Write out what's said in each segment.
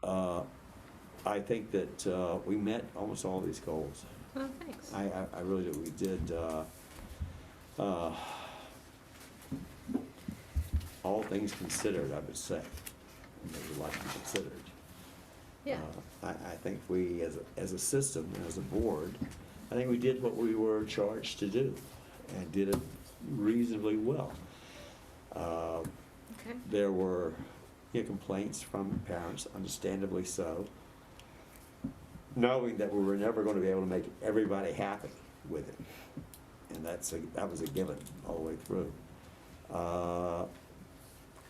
I think that we met almost all these goals. Oh, thanks. I really do. We did all things considered, I would say. And they would like to be considered. Yeah. I think we, as a system, as a board, I think we did what we were charged to do and did it reasonably well. Okay. There were complaints from parents, understandably so, knowing that we were never going to be able to make everybody happy with it. And that was a given all the way through.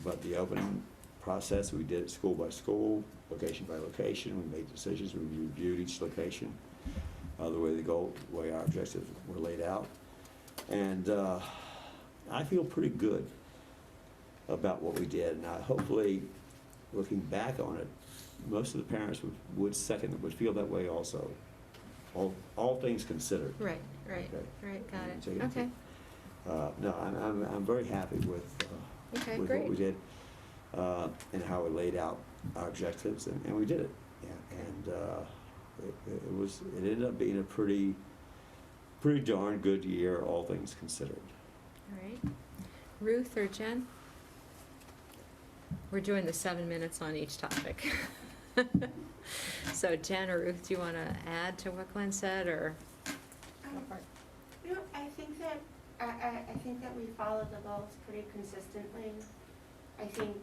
But the opening process, we did it school by school, location by location. We made decisions. We reviewed each location, the way our objectives were laid out. And I feel pretty good about what we did. And hopefully, looking back on it, most of the parents would feel that way also. All things considered. Right. Okay. Right, got it. So, Okay. No, I'm very happy with Okay, what great. we did and how we laid out our objectives, and we did it. Yeah. And it ended up being a pretty darn good year, all things considered. All right. Ruth or Jen? We're doing the 7 minutes on each topic. So Jen or Ruth, do you want to add to what Glenn said, or? I think that we followed the goals pretty consistently. I think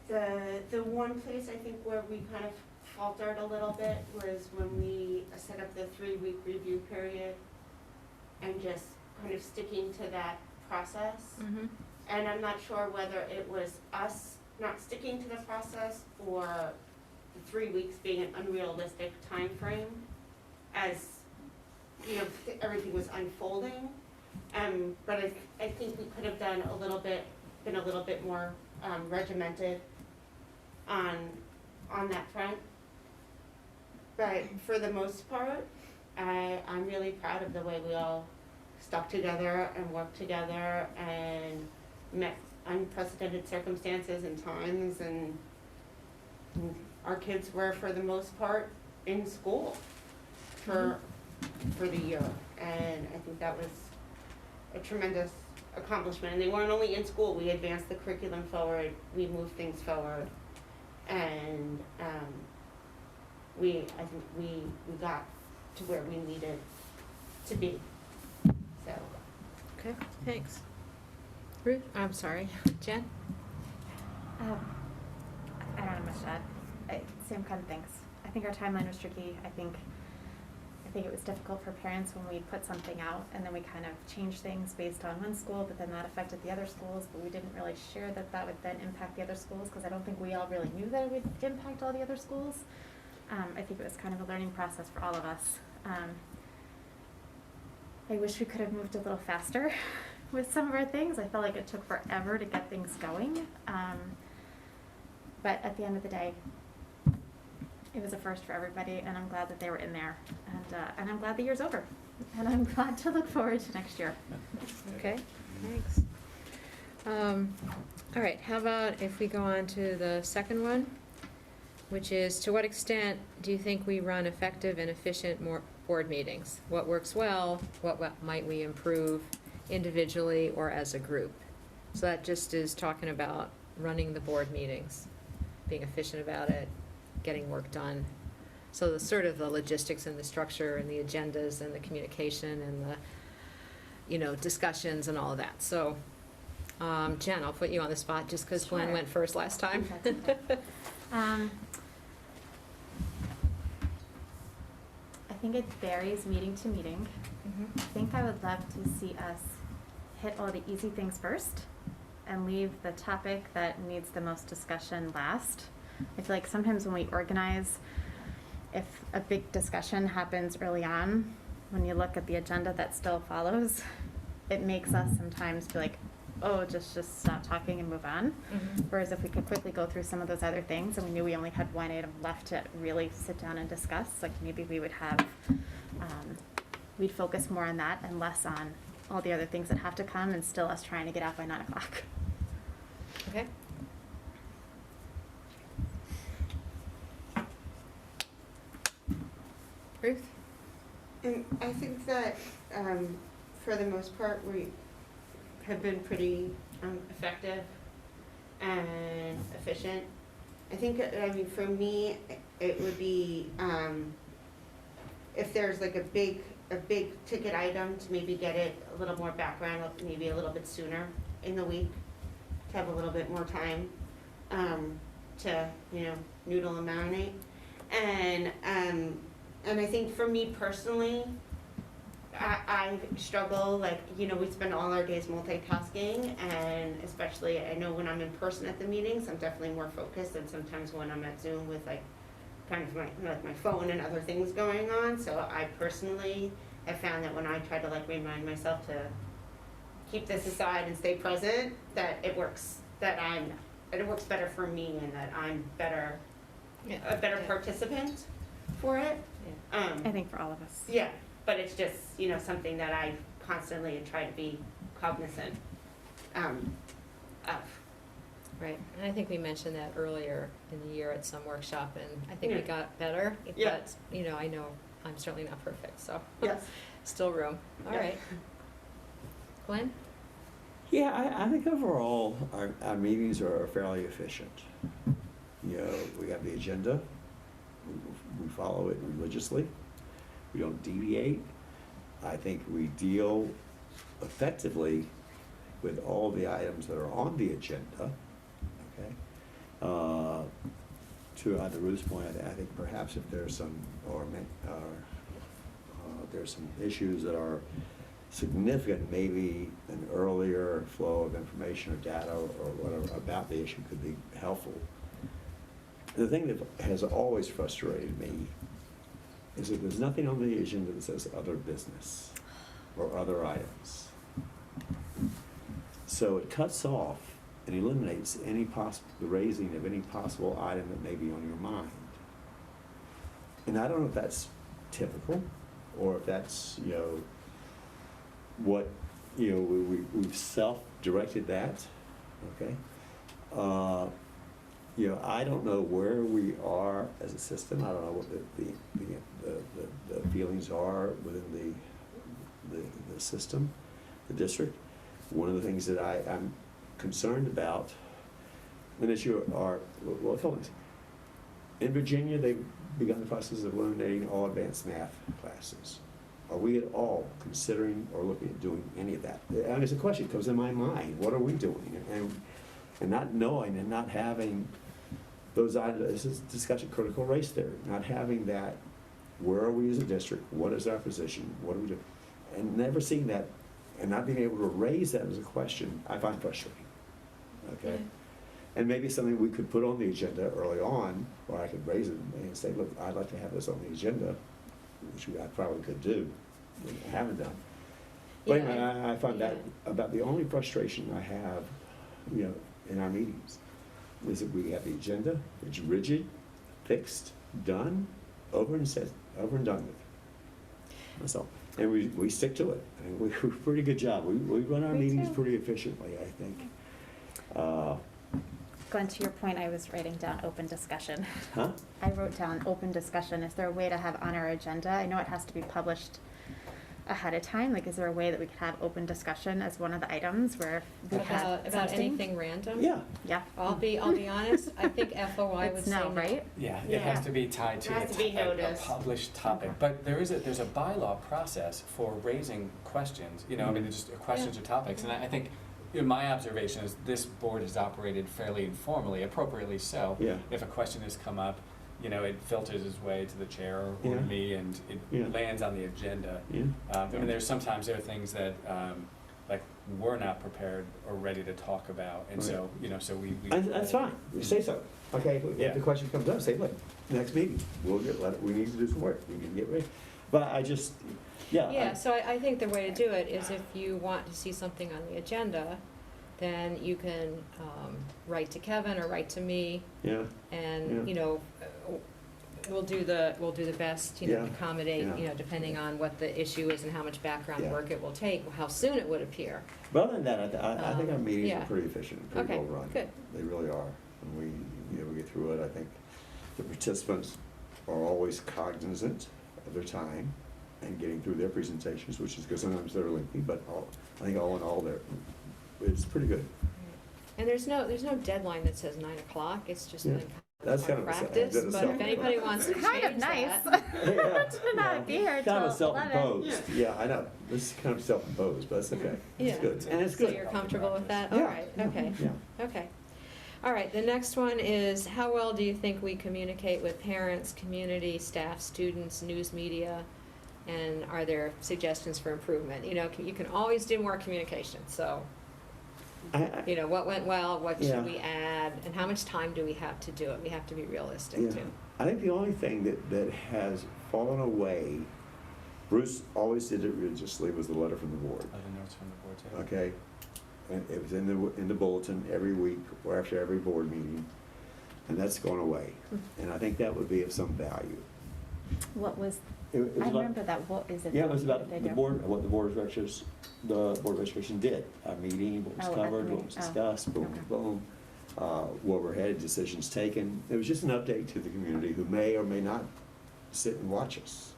the one place I think where we kind of faltered a little bit was when we set up the 3-week review period and just kind of sticking to that process. Mm-hmm. And I'm not sure whether it was us not sticking to the process or the 3 weeks being an unrealistic time frame as everything was unfolding. But I think we could have been a little bit more regimented on that front. But for the most part, I'm really proud of the way we all stuck together and worked together and met unprecedented circumstances and times, and our kids were, for the most part, in school for the year, and I think that was a tremendous accomplishment. And they weren't only in school; we advanced the curriculum forward, we moved things forward, and I think we got to where we needed to be. So. Okay, thanks. Ruth, I'm sorry, Jen? I don't have much to add. Same kind of things. I think our timeline was tricky. I think it was difficult for parents when we put something out and then we kind of changed things based on one school, but then that affected the other schools, but we didn't really share that would then impact the other schools, because I don't think we all really knew that it would impact all the other schools. I think it was kind of a learning process for all of us. I wish we could have moved a little faster with some of our things. I felt like it took forever to get things going. But at the end of the day, it was a first for everybody, and I'm glad that they were in there. And I'm glad the year's over. And I'm glad to look forward to next year. Okay, thanks. All right, how about if we go on to the second one, which is, to what extent do you think we run effective and efficient board meetings? What works well? What might we improve individually or as a group? So that just is talking about running the board meetings, being efficient about it, getting work done. So the sort of the logistics and the structure and the agendas and the communication and the, discussions and all of that. So, Jen, I'll put you on the spot just because Glenn went first last time. Okay. I think it varies meeting to meeting. Mm-hmm. I think I would love to see us hit all the easy things first and leave the topic that needs the most discussion last. I feel like sometimes when we organize, if a big discussion happens early on, when you look at the agenda that still follows, it makes us sometimes be like, oh, just stop talking and move on. Mm-hmm. Whereas if we could quickly go through some of those other things and we knew we only had one item left to really sit down and discuss, like maybe we would have, we'd focus more on that and less on all the other things that have to come, and still us trying to get out by 9 o'clock. Okay. Ruth? And I think that, for the most part, we have been pretty effective and efficient. I think, I mean, for me, it would be, if there's like a big ticket item, to maybe get it a little more background, maybe a little bit sooner in the week, to have a little bit more time, to, noodle and marinate. And I think for me personally, I struggle, like, we spend all our days multitasking, and especially, I know when I'm in person at the meetings, I'm definitely more focused than sometimes when I'm at Zoom with like, kind of my phone and other things going on. So I personally have found that when I try to like remind myself to keep this aside and stay present, that it works, that it works better for me, and that I'm a better participant for it. I think for all of us. Yeah, but it's just, something that I constantly try to be cognizant of. Right, and I think we mentioned that earlier in the year at some workshop, and I think we Yeah. got better, Yeah. but, I know I'm certainly not perfect, so. Yes. Still room, all Yeah. right. Glenn? Yeah, I think overall, our meetings are fairly efficient. We have the agenda, we follow it religiously, we don't deviate. I think we deal effectively with all the items that are on the agenda, okay? To either Ruth's point, I think perhaps if there's some, there's some issues that are significant, maybe an earlier flow of information or data or whatever about the issue could be helpful. The thing that has always frustrated me is that there's nothing on the agenda that says other business or other items. So it cuts off and eliminates the raising of any possible item that may be on your mind. And I don't know if that's typical, or if that's, what, we've self-directed that, okay? I don't know where we are as a system. I don't know what the feelings are within the system, the district. One of the things that I'm concerned about, and as you are, well, tell me, in Virginia, they've begun the process of eliminating all advanced math classes. Are we at all considering or looking at doing any of that? And it's a question that comes in my mind. What are we doing? And not knowing and not having those items, this is discussion critical race theory, not having that, where are we as a district? What is our position? What do we do? And never seeing that and not being able to raise that as a question, I find frustrating, okay? And maybe something we could put on the agenda early on, or I could raise it and say, look, I'd like to have this on the agenda, which I probably could do, and I haven't done. But anyway, I find that about the only frustration I have, in our meetings, is that we have the agenda, it's rigid, fixed, done, over and done with. That's all. And we stick to it. I mean, we do a pretty good job. We run our meetings pretty efficiently, I think. Glenn, to your point, I was writing down open discussion. Huh? I wrote down open discussion. Is there a way to have on our agenda? I know it has to be published ahead of time. Like, is there a way that we could have open discussion as one of the items where we have About something? anything random? Yeah. Yeah. I'll be honest, I think FOI would It's say no, right? Yeah, Yeah. it has to be tied to It has to be a noticed. published topic. Okay. But there's a bylaw process for raising questions, I mean, just questions or topics. And I think, my observation is this board has operated fairly informally, appropriately so. Yeah. If a question has come up, it filters its way to the chair or Yeah. me, and it Yeah. lands on the agenda. Yeah. I mean, there are things that, like, we're not prepared or ready to talk about, and so, so we. And that's fine, you say so. Okay, Yeah. if the question comes up, say, look, next meeting, we need to do some work, we need to get ready. But I just, Yeah, so I think the way to do it is if you want to see something on the agenda, then you can write to Kevin or write to me, Yeah, and, Yeah. We'll do the best, to Yeah. accommodate, Yeah. depending on what the issue is and how much background Yeah. work it will take, how soon it would appear. but other than that, I think our meetings yeah. are pretty efficient, and pretty Okay, well run. good. They really are, and we get through it. I think the participants are always cognizant of their time and getting through their presentations, which is because sometimes they're lengthy, but I think all in all, it's pretty good. And there's no deadline that says 9 o'clock, it's just Yeah. been That's kind of a practice, that's a but if anybody wants to It's kind of change nice. that. Yeah. To not be here till Kind of 11. self-imposed, yeah, I know, this is kind of self-imposed, but that's okay, Yeah. it's good, and it's So good. you're comfortable with that? All Yeah. right, okay, Yeah. okay. All right, the next one is, how well do you think we communicate with parents, community, staff, students, news media? And are there suggestions for improvement? You know, you can always do more communication, so, you know, what went well, what Yeah. should we add, and how much time do we have to do it? We have to be realistic Yeah. too. I think the only thing that has fallen away, Bruce always did it religiously, was the letter from the board, Other notes from the board too. okay? And it was in the bulletin every week or after every board meeting, and that's gone away. And I think that would be of some value. What was, It was I about- remember that, what is it? Yeah, it was what about did they the do? board, what the Board of Education did, a meeting, what was Oh, at the covered, what meeting. was Oh, discussed, boom, okay. boom, where we're headed, decisions taken. It was just an update to the community who may or may not sit and watch us,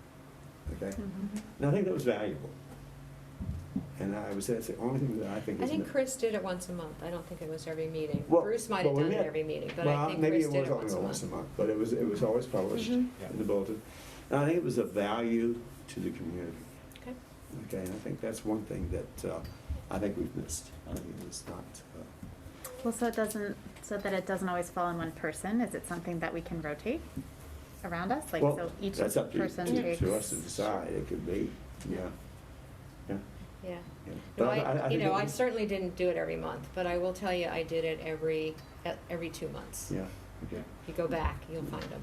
okay? Mhm. And I think that was valuable. And I would say that's the only thing that I think I is. think Chris did it once a month. I don't think it was every meeting. Well, Bruce might well, have we done it met- every meeting, but well, I think maybe Chris it did was it only once a month. but it was always published Mhm. Yeah. in the bulletin. And I think it was of value to the community. Okay. Okay, and I think that's one thing that I think we've missed. I think it's not, Well, so that it doesn't always fall on one person, is it something that we can rotate around us? Like, well, so each that's up person to takes. us to decide. It could be, yeah. Yeah. Yeah. yeah. No, But I think it I was- certainly didn't do it every month, but I will tell you, I did it every 2 months. Yeah, okay. If you go back, you'll find them.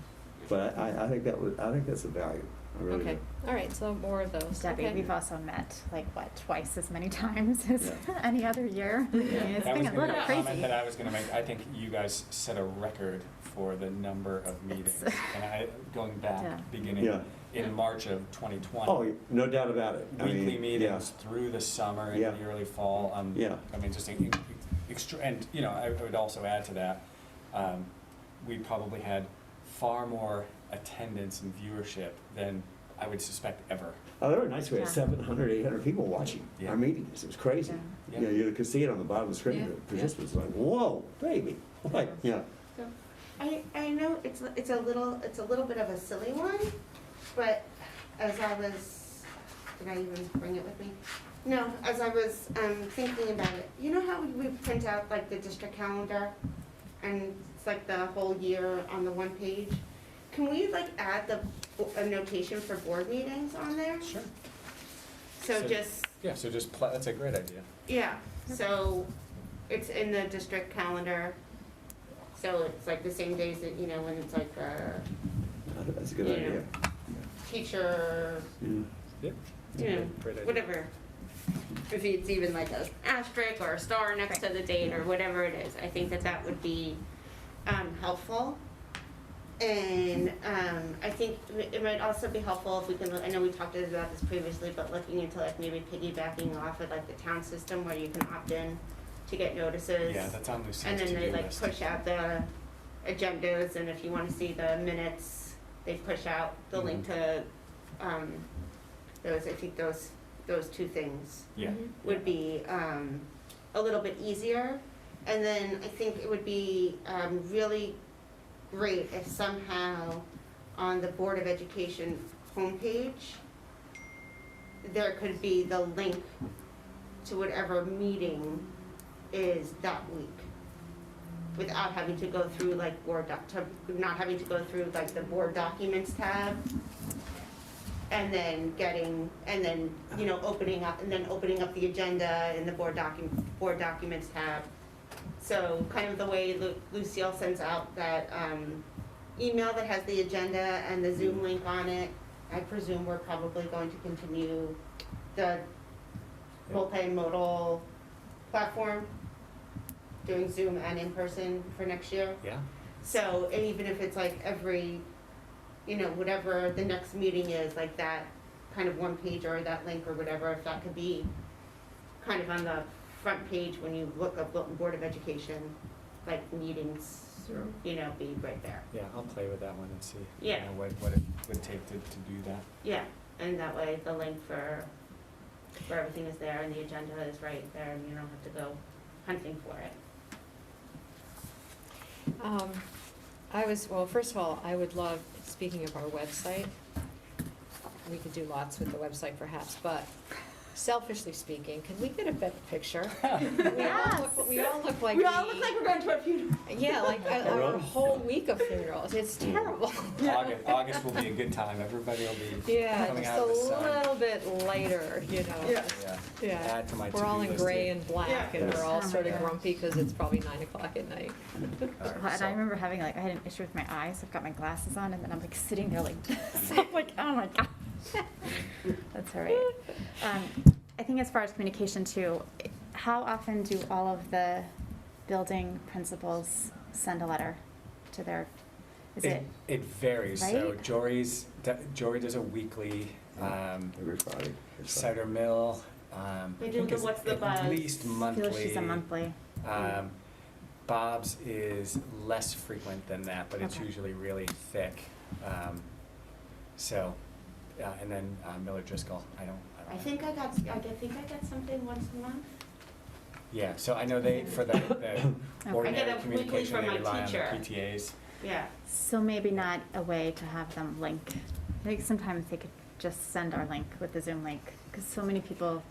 But I think I think that's a value. I really Okay, do. all right, so more of those. Debbie, Okay. we've also met, like, what, twice as many times as Yeah. any other year? I mean, it's That was been a gonna be little a comment crazy. that I was gonna make. I think you guys set a record for the number of meetings. And going back, Yeah. beginning Yeah. in March of 2020. Oh, no doubt about it. I mean, Weekly meetings yeah. through the summer and Yeah. the early fall. Yeah. I mean, just extra, and, you know, I would also add to that, we probably had far more attendance and viewership than I would suspect ever. Oh, they were nice. We had Yeah. 700, 800 people watching Yeah. our meetings. It was crazy. Yeah. You know, you could see it on the bottom of the screen. Yeah. The participants were like, whoa, baby. Like, yeah. So, I know it's a little bit of a silly one, but as I was, did I even bring it with me? No, as I was thinking about it, you know how we print out like the district calendar, and it's like the whole year on the one page? Can we like add a notation for board meetings on there? Sure. So So- just, Yeah, so just, that's a great idea. yeah, so it's in the district calendar, so it's like the same days that, you know, when it's like That's a good Yeah. idea. teacher, Yeah. Yeah. you know, Great idea. whatever. If it's even like a asterisk or a star next to the date or whatever it is, I think that would be helpful. And I think it might also be helpful if we can, I know we talked about this previously, but looking into like maybe piggybacking off of like the town system where you can opt in to get notices. Yeah, that's on And Lucine's then they to-do like list. push out the agendas, and if you wanna see the minutes, they push out the link to, those, I think those two things Yeah. Mhm. would be, a little bit easier. And then I think it would be, really great if somehow on the Board of Education homepage, there could be the link to whatever meeting is that week, without having to go through like not having to go through like the board documents tab, and then you know, opening up the agenda in the board documents tab. So kind of the way Lucille sends out that email that has the agenda and the Zoom link on it, I presume we're probably going to continue the multimodal platform, doing Zoom and in person for next year. Yeah. So, and even if it's like every, you know, whatever the next meeting is, like that kind of one page or that link or whatever, if that could be kind of on the front page when you look up Wilton Board of Education, like meetings you know, be right there. Yeah, I'll play with that one and see, Yeah. what it would take to do that. Yeah, and that way the link for everything is there and the agenda is right there and you don't have to go hunting for it. Well, first of all, I would love, speaking of our website, we could do lots with the website perhaps, but selfishly speaking, can we get a better picture? We all look like We all look like we're going to a funeral. Yeah, like a whole week of funerals. It's terrible. August will be a good time, everybody will be Yeah, coming just out a of the sun. little bit lighter, you know. Yeah. Yeah, Yeah. add to my We're all in to-do gray list and black, Yeah. and we're all Oh my sort of gosh. grumpy because it's probably 9 o'clock at night. here. And I remember having I had an issue with my eyes. I've got my glasses on, and then I'm like sitting there like this. I'm like, oh my god. That's all right. I think as far as communication too, how often do all of the building principals send a letter to their? Is it? It varies, so Right? Jory does a weekly, Every Friday. Cider Mill, They I do think the is What's the at Buzz? least I feel monthly. like she's a monthly. Bob's is less frequent than that, but it's Okay. usually really thick. And then Miller Driscoll, I don't I know. think I got something once a month. Yeah, so I know they, for the I ordinary get a weekly communication, from they my rely on the teacher. PTAs. Yeah. So maybe not a way to have them link. I think sometimes they could just send our link with the Zoom link, because so many people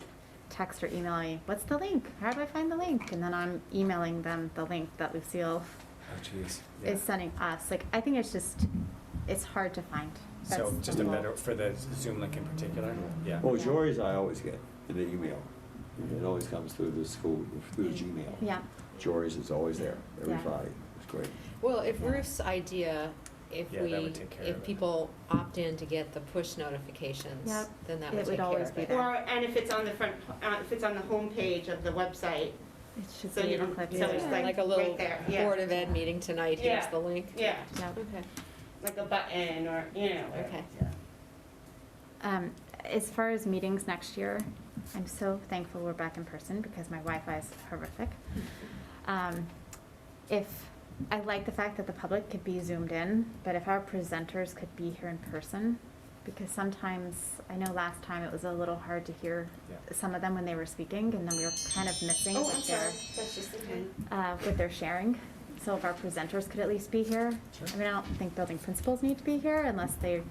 text or email me, what's the link? How do I find the link? And then I'm emailing them the link that Lucille Oh, jeez. Yeah. is sending us. Like, I think it's hard to find. So That's just a the whole- better, for the Zoom link in particular, yeah. Well, Jory's I always get in the email. It always comes through the school, through Gmail. Yeah, Jory's is always there, every Yeah. Friday. It's great. Well, if Yeah. Ruth's idea, if Yeah, that would take care of if it. people opt in to get the push notifications, Yep. then that It would would take care always of be it. there. And if it's on the front, if it's on the homepage of the website, it should so be you don't, clipped so it's in. like a little right there, yeah. Board of Ed meeting tonight, here's Yeah. the link. Yeah, Yeah. Okay. like a button or, you know. or- Okay. yeah. As far as meetings next year, I'm so thankful we're back in person because my Wi-Fi is horrific. If, I like the fact that the public could be zoomed in, but if our presenters could be here in person, because sometimes, I know last time it was a little hard to hear Yeah. some of them when they were speaking, and then we were kind of missing Oh, what I'm they're, sorry, that's just the thing. what they're sharing. So if our presenters could at least be here, Sure. I mean, I don't think building principals need to be here unless they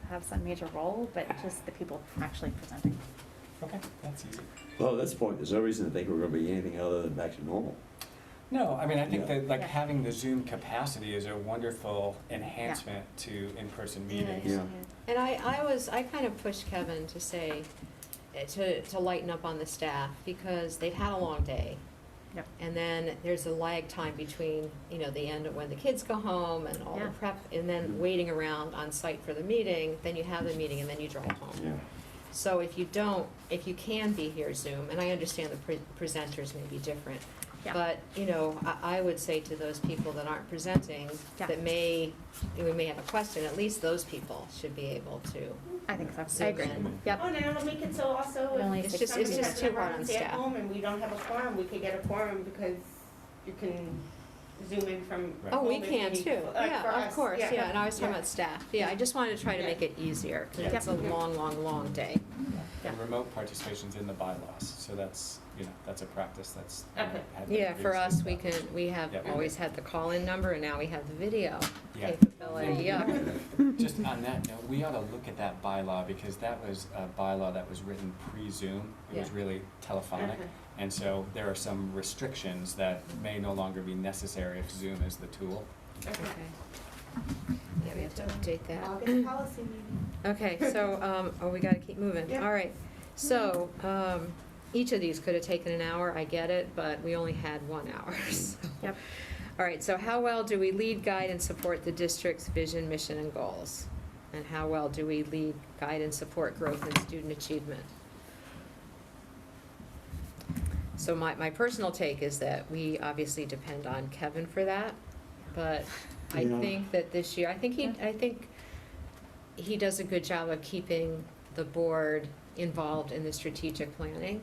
have some major role, but just the people actually presenting. Okay, that's easy. Well, at this point, there's no reason to think we're gonna be anything other than back to normal. No, I mean, I think Yeah. that, like, Yeah. having the Zoom capacity is a wonderful enhancement to in-person meetings. Yeah. And I kind of pushed Kevin to say, to lighten up on the staff, because they've had a long day. Yep. And then there's a lag time between, the end of when the kids go home and all the Yeah. prep, and then waiting around on site for the meeting, then you have the meeting and then you drive home. Yeah. So if you can be here Zoom, and I understand the presenters may be different, Yeah. but, I would say to those people that aren't presenting, Yeah. that we may have a question, at least those people should be able to. I think so. I Zoom agree. in. Yep. Oh, now make it so also, Only if six somebody it's has too an hard on emergency at staff. home and we don't have a quorum, we could get a quorum because you can zoom in from. Right. Oh, we home if can need- too, like for yeah, of us, course, yeah, and I was talking yeah. about staff, yeah, I just wanted to try to Yeah. make it easier, because Yeah. it's a Yep. long, long, long day. Yeah. And remote participation's in the bylaws, so that's, that's a practice that's. Okay. had been Yeah, for us, we previously. we have Yep. always had the call-in number, and now we have the video Yeah. capability, yeah. Just on that note, we ought to look at that bylaw, because that was a bylaw that was written pre-Zoom. It was Yeah. really telephonic. Okay. And so there are some restrictions that may no longer be necessary if Zoom is the tool. Okay. Okay. Yeah, we have to update that. August policy meeting. Okay, so, we gotta keep moving. Yeah. All right. So, each of these could have taken an hour, I get it, but we only had 1 hour, so. Yep. All right, so how well do we lead, guide, and support the district's vision, mission, and goals? And how well do we lead, guide, and support growth and student achievement? So my personal take is that we obviously depend on Kevin for that, but I Yeah. think that this year, I think he does a good job of keeping the board involved in the strategic planning.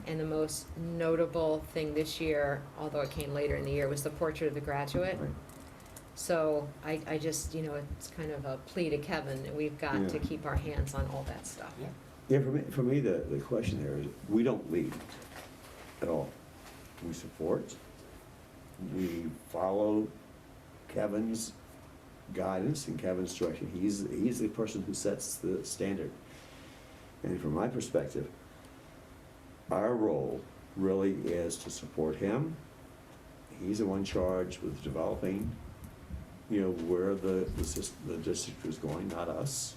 And the most notable thing this year, although it came later in the year, was the portrait of the graduate. Right. So I just, it's kind of a plea to Kevin, that we've got to Yeah. keep our hands on all that stuff. Yeah. Yeah, for me, the question there is, we don't lead at all. We support, we follow Kevin's guidance and Kevin's direction. He's the person who sets the standard. And from my perspective, our role really is to support him. He's the one charged with developing, where the district is going, not us.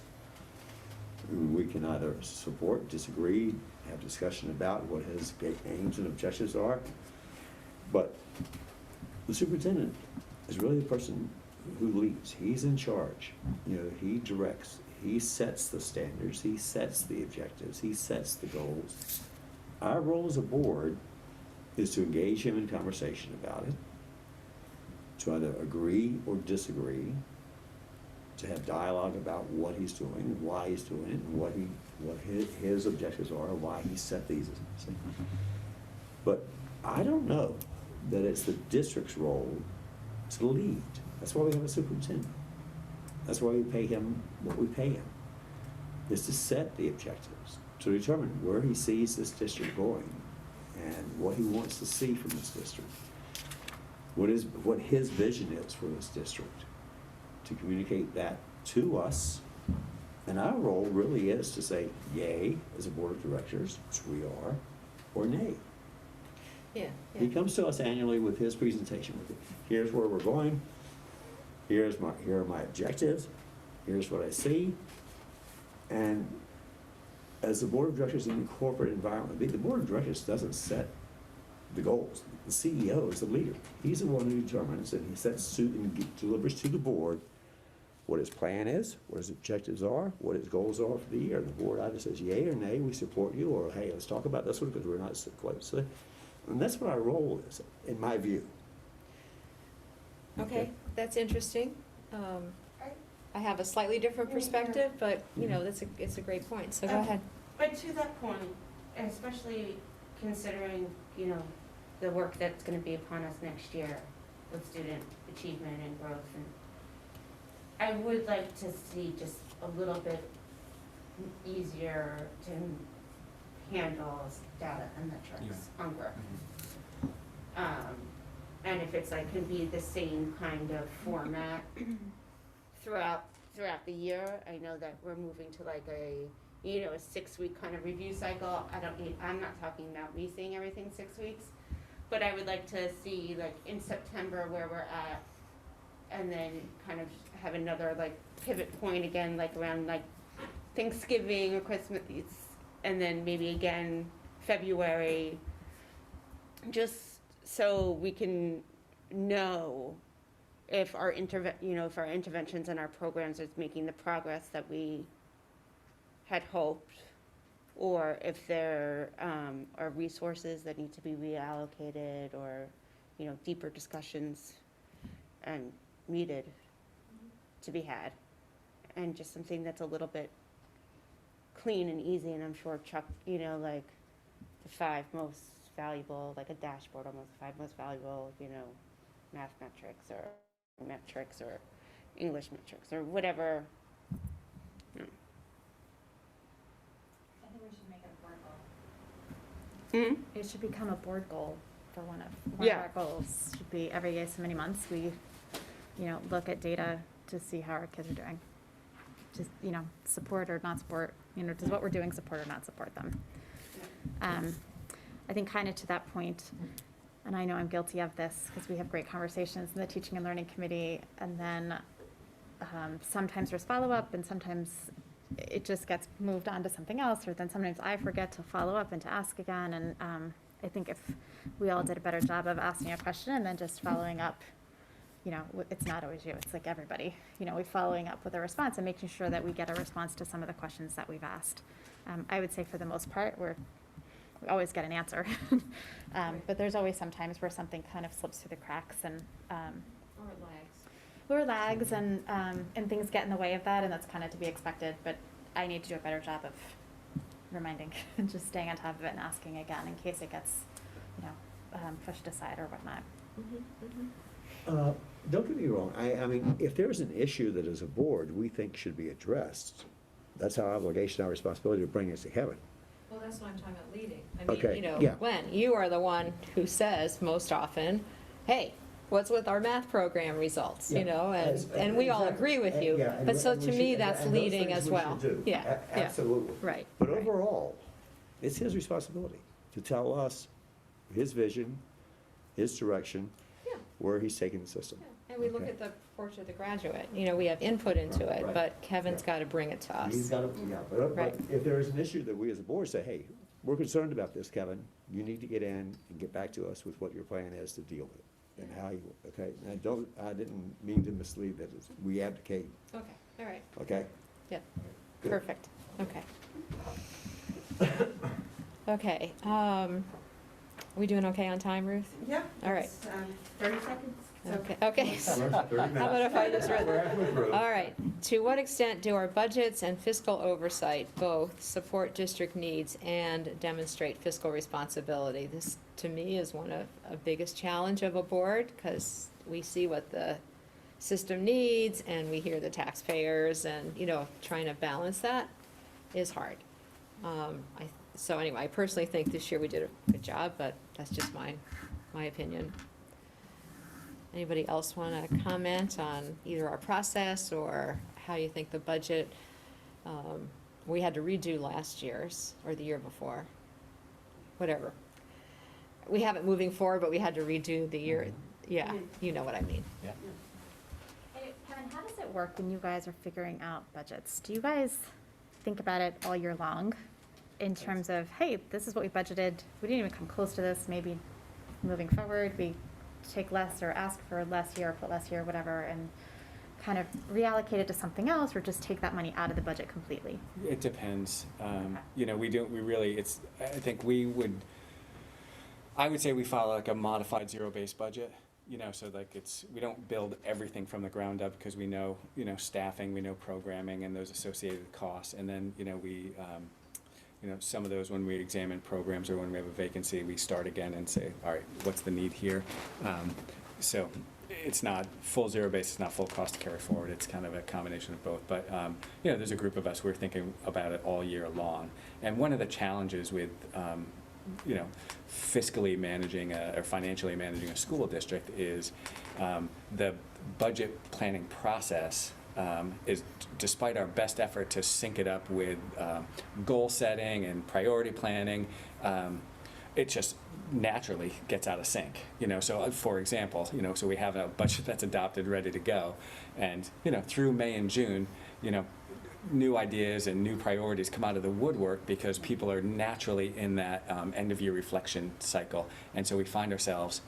We can either support, disagree, have discussion about what his aims and objectives are. But the superintendent is really the person who leads. He's in charge. He directs. He sets the standards. He sets the objectives. He sets the goals. Our role as a board is to engage him in conversation about it, to either agree or disagree, to have dialogue about what he's doing, why he's doing it, and what his objectives are, and why he set these. But I don't know that it's the district's role to lead. That's why we have a superintendent. That's why we pay him what we pay him, is to set the objectives, to determine where he sees this district going and what he wants to see from this district, what his vision is for this district, to communicate that to us. And our role really is to say yay as a board of directors, which we are, or nay. Yeah. He comes to us annually with his presentation. Here's where we're going. Here are my objectives. Here's what I see. And as the board of directors in the corporate environment, the board of directors doesn't set the goals. The CEO is the leader. He's the one who determines, and he sets suit and delivers to the board what his plan is, what his objectives are, what his goals are for the year. And the board either says yay or nay, we support you, or hey, let's talk about this one because we're not so close. And that's what our role is, in my view. Okay, that's interesting. I have a slightly different perspective, but, it's a great point, so go ahead. But to that point, especially considering, the work that's gonna be upon us next year with student achievement and growth, and I would like to see just a little bit easier to handle data and metrics on growth. And if it's can be the same kind of format throughout the year. I know that we're moving to a 6-week kind of review cycle. I'm not talking about me seeing everything 6 weeks, but I would like to see in September where we're at, and then kind of have another pivot point again, around Thanksgiving or Christmas, and then maybe again February, just so we can know if our interventions and our programs is making the progress that we had hoped, or if there are resources that need to be reallocated, or deeper discussions and needed to be had, and just something that's a little bit clean and easy. And I'm sure Chuck, the 5 most valuable, a dashboard almost, 5 most valuable, math metrics or English metrics or whatever. I think we should make it a board goal. Mm-hmm. It should become a board goal for one of Yeah. our goals. Should be every so many months we, look at data to see how our kids are doing. Just, support or not support, does what we're doing support or not support them? I think kind of to that point, and I know I'm guilty of this because we have great conversations in the teaching and learning committee, and then sometimes there's follow-up and sometimes it just gets moved on to something else, or then sometimes I forget to follow up and to ask again. And I think if we all did a better job of asking a question and then just following up, it's not always you, it's everybody, we're following up with a response and making sure that we get a response to some of the questions that we've asked. I would say for the most part, we always get an answer. But there's always some times where something kind of slips through the cracks, and or lags and things get in the way of that, and that's kind of to be expected. But I need to do a better job of reminding and just staying on top of it and asking again in case it gets, pushed aside or whatnot. Don't get me wrong, I mean, if there's an issue that as a board, we think should be addressed, that's our obligation, our responsibility to bring it to Kevin. Well, that's why I'm talking about leading. I Okay, mean, you know, yeah. Glenn, you are the one who says most often, hey, what's with our math program results, you Yeah, know, as- and we all exactly. agree with And- you. yeah, and But we- so and we to should- me, and that's those leading things as we well. should do. Yeah, yeah. Absolutely. Right. But right. overall, it's his responsibility to tell us his vision, his direction, Yeah. where he's taking the system. Yeah, And we look Okay. at the portrait of the graduate, you know, we have input into it, Right. but Kevin's Yeah. got to bring it to us. He's got to, yeah, but Right. if there is an issue that we as a board say, hey, we're concerned about this, Kevin, you need to get in and get back to us with what your plan is to deal with it, and how you, okay? And I didn't mean to mislead that, we abdicate, Okay, all right, okay? yeah, Good. perfect, okay. Okay, we doing okay on time, Ruth? Yeah. All right. it's, 30 seconds. so- Okay, okay. How about if I just read that? All right. To what extent do our budgets and fiscal oversight both support district needs and demonstrate fiscal responsibility? This, to me, is one of the biggest challenge of a board, because we see what the system needs, and we hear the taxpayers, and, you know, trying to balance that is hard. So anyway, I personally think this year we did a good job, but that's just my opinion. Anybody else want to comment on either our process or how you think the budget, we had to redo last year's or the year before, whatever. We have it moving forward, but we had to redo the year, yeah, you know what I mean. Yeah. Hey, Kevin, how does it work when you guys are figuring out budgets? Do you guys think about it all year long in terms of, hey, this is what we budgeted, we didn't even come close to this, maybe moving forward, we take less or ask for less here, or put less here, whatever, and kind of reallocate it to something else, or just take that money out of the budget completely? It depends. You know, we really, I think I would say we follow like a modified zero-based budget, you know, so like we don't build everything from the ground up, because we know, you know, staffing, we know programming and those associated costs. And then, you know, you know, some of those, when we examine programs or when we have a vacancy, we start again and say, all right, what's the need here? So it's not full zero base, it's not full cost to carry forward, it's kind of a combination of both. But, you know, there's a group of us who are thinking about it all year long. And one of the challenges with, you know, fiscally managing or financially managing a school district is the budget planning process is, despite our best effort to sync it up with goal setting and priority planning, it just naturally gets out of sync. You know, so for example, you know, so we have a budget that's adopted, ready to go, and you know, through May and June, you know, new ideas and new priorities come out of the woodwork because people are naturally in that end of year reflection cycle, and so we find ourselves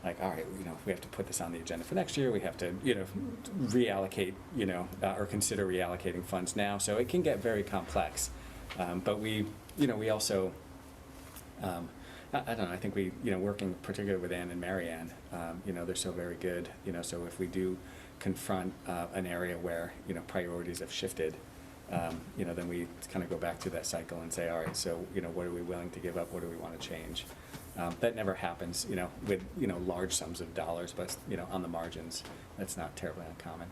like, all right, you know, we have to put this on the agenda for next year. We have to, you know, reallocate, you know, or consider reallocating funds now. So it can get very complex. But we, you know, we also, I don't know, I think we, you know, working particularly with Ann and Marianne, you know, they're so very good, you know, so if we do confront an area where, you know, priorities have shifted, you know, then we kind of go back to that cycle and say, all right, so, you know, what are we willing to give up? What do we want to change? That never happens, you know, with, you know, large sums of dollars, but, you know, on the margins, that's not terribly uncommon.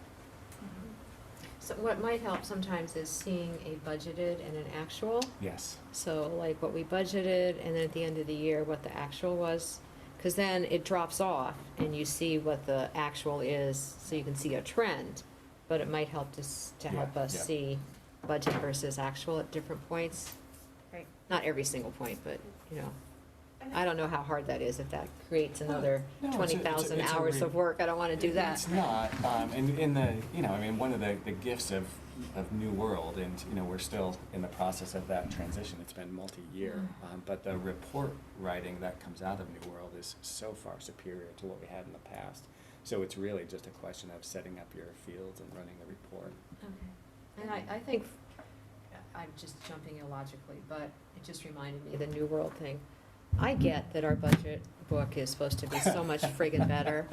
So what might help sometimes is seeing a budgeted and an actual. Yes. So like what we budgeted, and then at the end of the year, what the actual was. Because then it drops off and you see what the actual is, so you can see a trend. But it might help to help us yeah. see budget versus actual at different points. Right. Not every single point, but, you know, I don't know how hard that is, if that creates another No, it's a- 20,000 it's a hours re- of work. I don't want to do that. It's not, and in the, you know, I mean, one of the gifts of New World, and, you know, we're still in the process of that transition, it's been multi-year, but the report writing that comes out of New World is so far superior to what we had in the past. So it's really just a question of setting up your fields and running the report. Okay. And I think, I'm just jumping illogically, but it just reminded me of the New World thing. I get that our budget book is supposed to be so much friggin' better,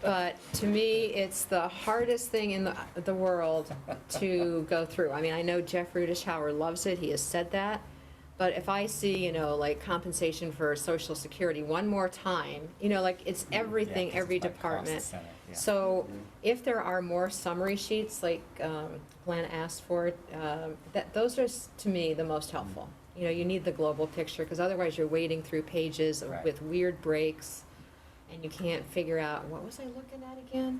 but to me, it's the hardest thing in the world to go through. I mean, I know Jeff Rudishauer loves it, he has said that, but if I see, you know, like compensation for Social Security one more time, you know, like it's everything, Yeah, 'cause every it's by cost department. center, Yeah. So if there are more summary sheets, like Glenn asked for, those are, to me, the most helpful. You know, you need the global picture, because otherwise you're wading through pages Right. with weird breaks, and you can't figure out, what was I looking at again?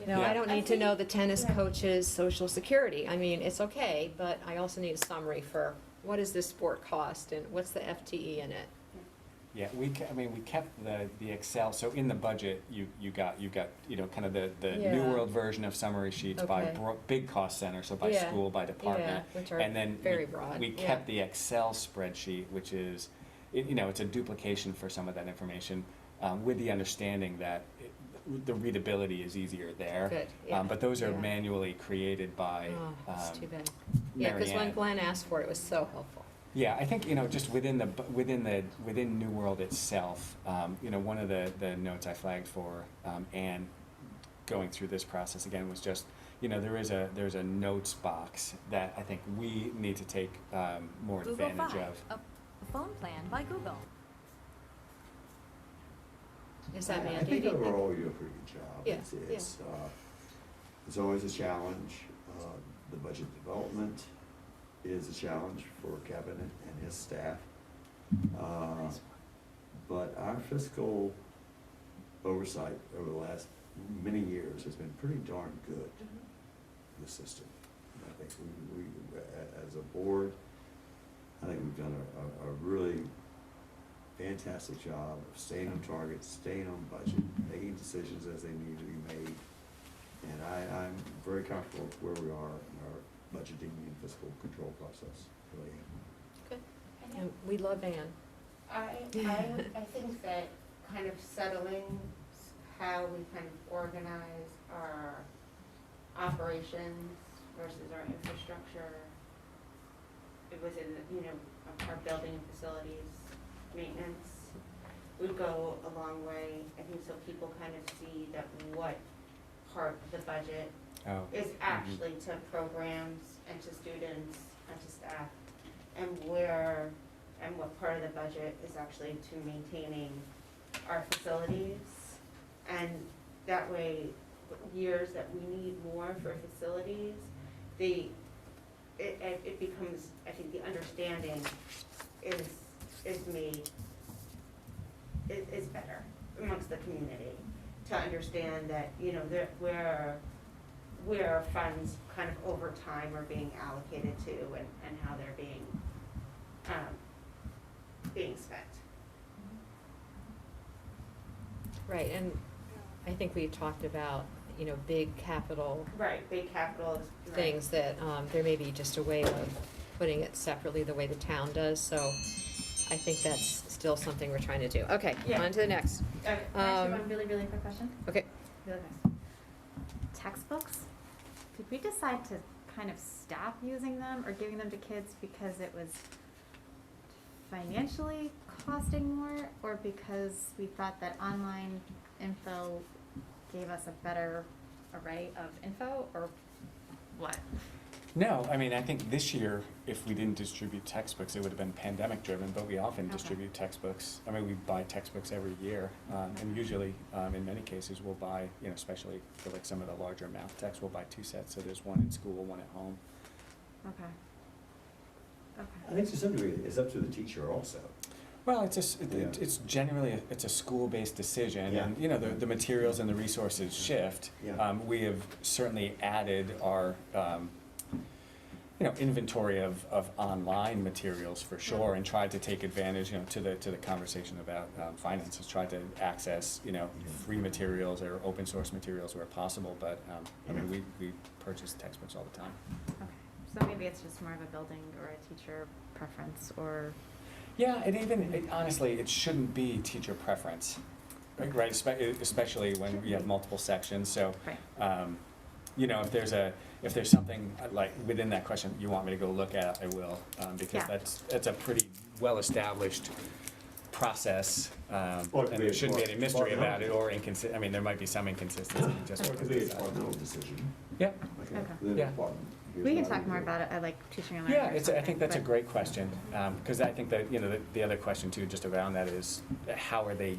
You know, Yeah. I don't I need to know think- the tennis yeah. coach's social security. I mean, it's okay, but I also need a summary for what does this sport cost, and what's the FTE in it? Yeah, we kept the Excel, so in the budget, you got, you know, kind of the New Yeah. World version of summary sheets by Okay. big cost center, so by Yeah. school, by department. Yeah, which are And then very broad, we yeah. kept the Excel spreadsheet, which is, you know, it's a duplication for some of that information, with the understanding that the readability is easier there. Good, yeah. But those are Yeah. manually created by, Oh, it's too bad. Yeah, Mary because when Ann. Glenn asked for it, it was so helpful. Yeah, I think, you know, just within New World itself, you know, one of the notes I flagged for Anne going through this process again was just, you know, there's a notes box that I think we need to take more Google advantage Five, of. a phone plan by Google. Is that I Mandy? think do you think? overall you do a pretty good job. Yeah, It's always a challenge. The budget development is a challenge for Kevin and his staff. But our fiscal oversight over the last many years has been pretty darn good in the system. And I think we, as a board, I think we've done a really fantastic job of staying on target, staying on budget, making decisions as they need to be made. And I'm very comfortable with where we are in our budgeting and fiscal control process, really am. Good. And we love Ann. I think that kind of settling how we kind of organize our operations versus our infrastructure, it was in, you know, our building and facilities maintenance would go a long way, I think, so people kind of see that what part of the budget Oh. is actually to programs and to students and to staff, and what part of the budget is actually to maintaining our facilities. And that way, years that we need more for facilities, it becomes, I think the understanding is made, is better amongst the community to understand that, you know, where funds kind of over time are being allocated to and how they're being spent. Right, and I think we talked about, you know, big capital Right, big capital is. things that there may be just a way of putting it separately the way the town does, so I think that's still something we're trying to do. Okay, Yeah. on to the next. Can I ask you Um, one really, really quick question? Okay, Really fast. Textbooks, did we decide to kind of stop using them or giving them to kids because it was financially costing more, or because we thought that online info gave us a better array of info, or what? No, I mean, I think this year, if we didn't distribute textbooks, it would have been pandemic driven, but we often Okay. distribute textbooks. I mean, we buy textbooks every year, and usually, in many cases, we'll buy, you know, especially for like some of the larger math texts, we'll buy 2 sets, so there's one in school, one at home. Okay. I Okay. think to some degree, it's up to the teacher also. Well, it's Yeah. it's generally, it's a school-based decision, Yeah. and, you know, the materials and the resources shift. Yeah. We have certainly added our, you know, inventory of online materials for sure, and tried to take advantage, you know, to the conversation about finances, tried to access, you know, free materials or open source materials where possible, but, I mean, we purchase textbooks all the time. Okay. So maybe it's just more of a building or a teacher preference, or Yeah, honestly, it shouldn't be teacher preference, right? Especially when you have multiple sections, so, right. you know, if there's something like within that question you want me to go look at, I will, because Yeah. that's a pretty well-established process, Or it and could there be shouldn't be any mystery about it, departmental. I mean, there might be some inconsistency, just. Or it could be a departmental decision. Yeah. Like, Okay. within the Yeah. department, here's We can what I talk more do. about it. I like teaching and learning. Yeah, or I something, think that's a but- great question, because I think that, you know, the other question too, just around that is, how are they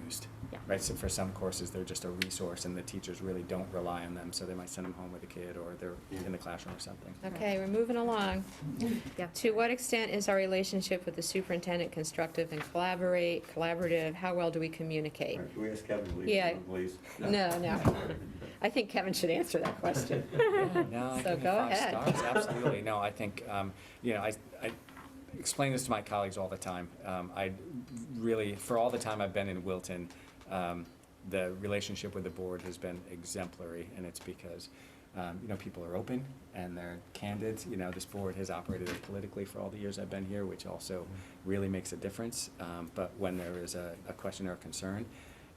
used? Yeah. Right, so for some courses, they're just a resource and the teachers really don't rely on them, so they might send them home with a kid or they're in the classroom or something. Okay, we're moving along. Yeah. To what extent is our relationship with the superintendent constructive and collaborative? How well do we communicate? All right, can we ask Kevin to leave, Yeah. please? No. I think Kevin should answer that question. No, I So give it go 5 ahead. stars, absolutely. No, I think, you know, I explain this to my colleagues all the time. I really, for all the time I've been in Wilton, the relationship with the board has been exemplary, and it's because, you know, people are open and they're candid. You know, this board has operated apolitically for all the years I've been here, which also really makes a difference. But when there is a question or a concern,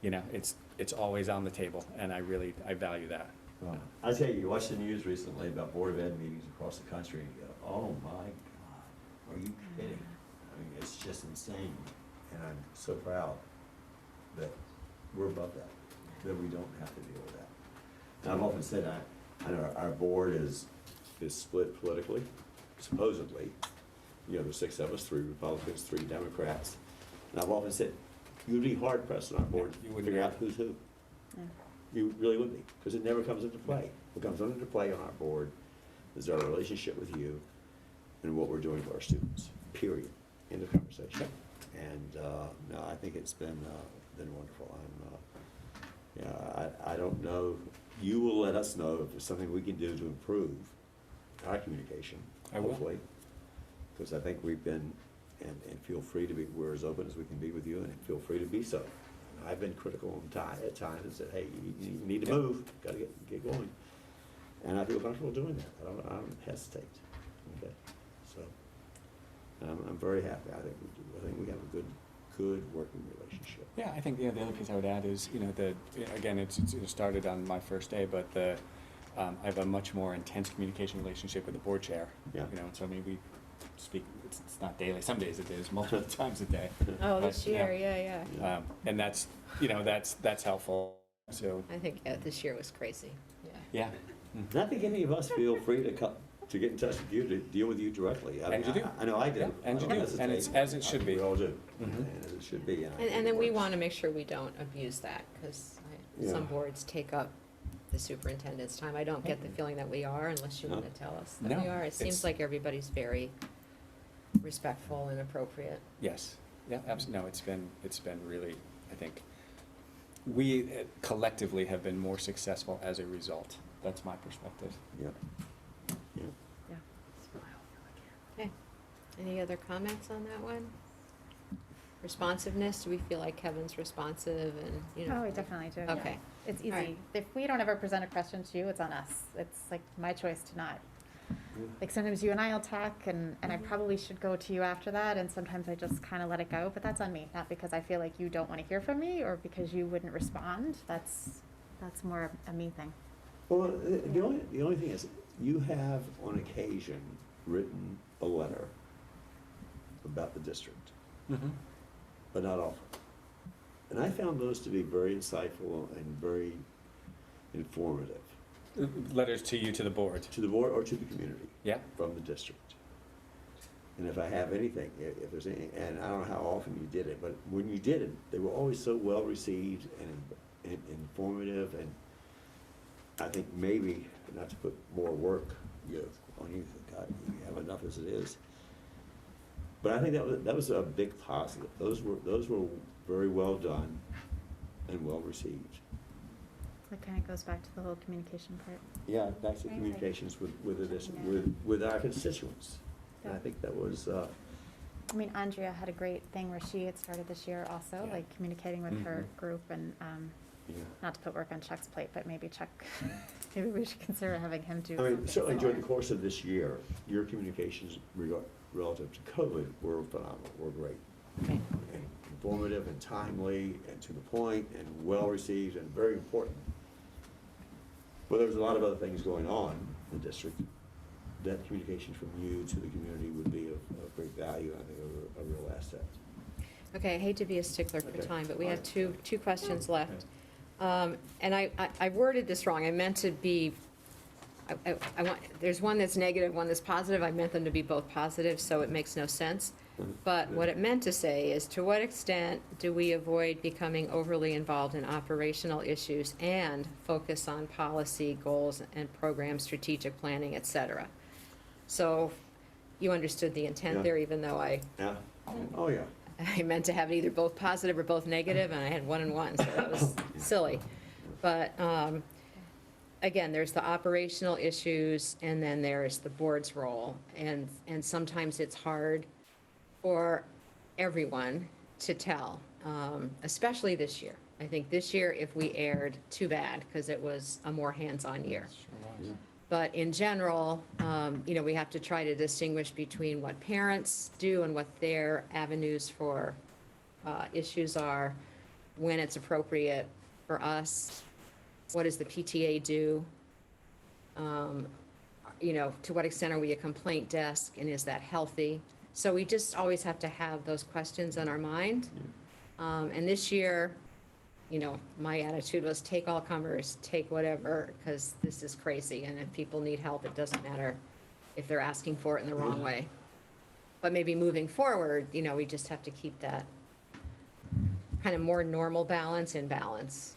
you know, it's always on the table, and I value that. Well, I tell you watch the news recently about Board of Ed meetings across the country, and you go, oh my God, are you kidding? I mean, it's just insane, and I'm so proud that we're above that we don't have to deal with that. And I've often said, I know our board is split politically, supposedly. You know, there's 6 of us, 3 Republicans, 3 Democrats. And I've often said, you'd be hard pressed on our board You to wouldn't figure be. out who's who. Yeah. You really would be, because it never comes into play. What comes into play on our board is our relationship with you and what we're doing for our students, period. End of conversation. And, no, I think it's been wonderful. I don't know, you will let us know if there's something we can do to improve our communication, I will. hopefully. Because I think we've been, and feel free to be, we're as open as we can be with you, and feel free to be so. I've been critical at times and said, hey, you need to move, gotta get going. And I feel comfortable doing that. I don't hesitate, okay? So, I'm very happy. I think we have a good working relationship. Yeah, I think, you know, the other piece I would add is, you know, again, it started on my first day, but I have a much more intense communication relationship with the board chair. Yeah. You know, and so I mean, we speak, it's not daily, some days it is, multiple times a day. Oh, But, this year, yeah. Yeah. And that's, you know, that's helpful, so, I think this year was crazy, yeah. yeah. And I think any of us feel free to get in touch with you, to deal with you directly. I And mean, you do. I know I do. Yeah, and you I don't do. And it's hesitate. as it should be. We all do, Mhm. and as it should be. I think And then it we works. want to make sure we don't abuse that, because some Yeah. boards take up the superintendent's time. I don't get the feeling that we are unless you No. want to tell us that No, we are. It seems it's- like everybody's very respectful and appropriate. Yes, yeah, absolutely. No, it's been really, I think, we collectively have been more successful as a result. That's my perspective. Yeah. Yeah. Yeah. Okay, any other comments on that one? Responsiveness, do we feel like Kevin's responsive and, you know? Oh, we definitely do. yeah. Okay. It's All right. easy. If we don't ever present a question to you, it's on us. It's like my choice to not. Like sometimes you and I will talk and I probably should go to you after that, and sometimes I just kind of let it go, but that's on me, not because I feel like you don't want to hear from me or because you wouldn't respond. That's more a me thing. Well, the only thing is, you have on occasion written a letter about the district, Mm-hmm. but not often. And I found those to be very insightful and very informative Letters to you, to the board. to the board or to the community Yeah, from the district. And if I have anything, if there's any, and I don't know how often you did it, but when you did it, they were always so well received and informative, and I think maybe, not to put more work on you, God, you have enough as it is. But I think that was a big positive. Those were very well done and well received. That kind of goes back to the whole communication part. Yeah, back to Right. communications with Yeah. with our constituents. And I Yeah. think that was, I mean, Andrea had a great thing where she had started this year also, Yeah. like communicating with her Mhm. group and, yeah. not to put work on Chuck's plate, but maybe Chuck, maybe we should consider having him do I something mean, certainly during the similar. course of this year, your communications relative to COVID were phenomenal, were great. Okay. And informative and timely and to the point and well received and very important. Well, there was a lot of other things going on in the district. That communication from you to the community would be of great value, and I think a real asset. Okay, I hate to be a stickler for Okay. time, but we have Fine. two questions left. And I worded this wrong. I meant to be, I want, there's one that's negative, one that's positive. I meant them to be both positive, so it makes no sense. But what it meant to say is, to what extent do we avoid becoming overly involved in operational issues and focus on policy, goals, and program strategic planning, et cetera? So you understood the intent Yeah. there, even though I Oh, yeah. meant to have it either both positive or both negative, and I had one and one, so that was silly. But again, there's the operational issues, and then there's the board's role. And sometimes it's hard for everyone to tell, especially this year. I think this year, if we erred, too bad, because it was a more hands-on year. But in general, we have to try to distinguish between what parents do and what their avenues for issues are, when it's appropriate for us, what does the PTA do? To what extent are we a complaint desk, and is that healthy? So we just always have to have those questions in our mind. And this year, my attitude was take all comers, take whatever, because this is crazy. And if people need help, it doesn't matter if they're asking for it in the wrong way. But maybe moving forward, we just have to keep that kind of more normal balance in balance.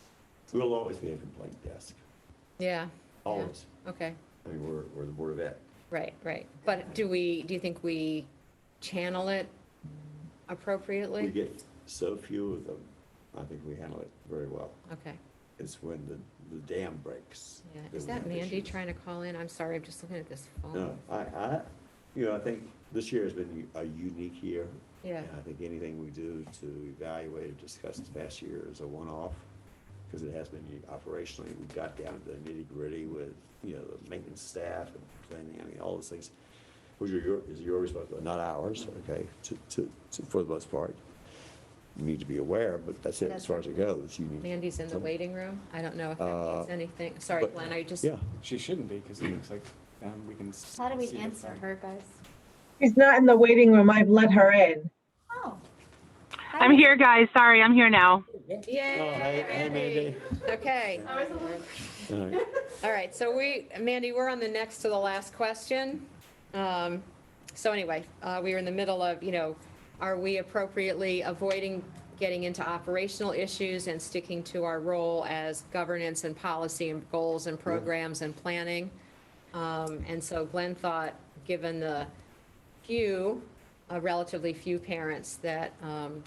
We'll always be a complaint desk, Yeah. always. Yeah. Okay. I mean, we're the Board of Ed. Right. But do you think we channel it appropriately? We get so few of them, I think we handle it very well. Okay. It's when the dam breaks. Yeah. that Is we that have Mandy issues. trying to call in? I'm sorry, I'm just looking at this phone. No, I think this year has been a unique year. Yeah. And I think anything we do to evaluate or discuss this past year is a one-off, because it has been operationally, we got down to the nitty-gritty with, the maintenance staff and planning, all those things, which is your responsibility, not ours, okay, for the most part. You need to be aware, but that's it, as far as it goes. You need. Mandy's in the waiting room. I don't know if that means anything. Sorry, but- Glenn, I just. Yeah, She shouldn't be, because it looks like we can. How do we see the answer phone. her, guys? She's not in the waiting room. I've let her in. Oh. I'm here, guys. Sorry, I'm here now. Yay! Oh, hey, Mandy. Okay. all right. All right, so Mandy, we're on the next to the last question. So anyway, we were in the middle of, are we appropriately avoiding getting into operational issues and sticking to our role as governance and policy and goals and programs and planning? And so Glenn thought, given the relatively few parents that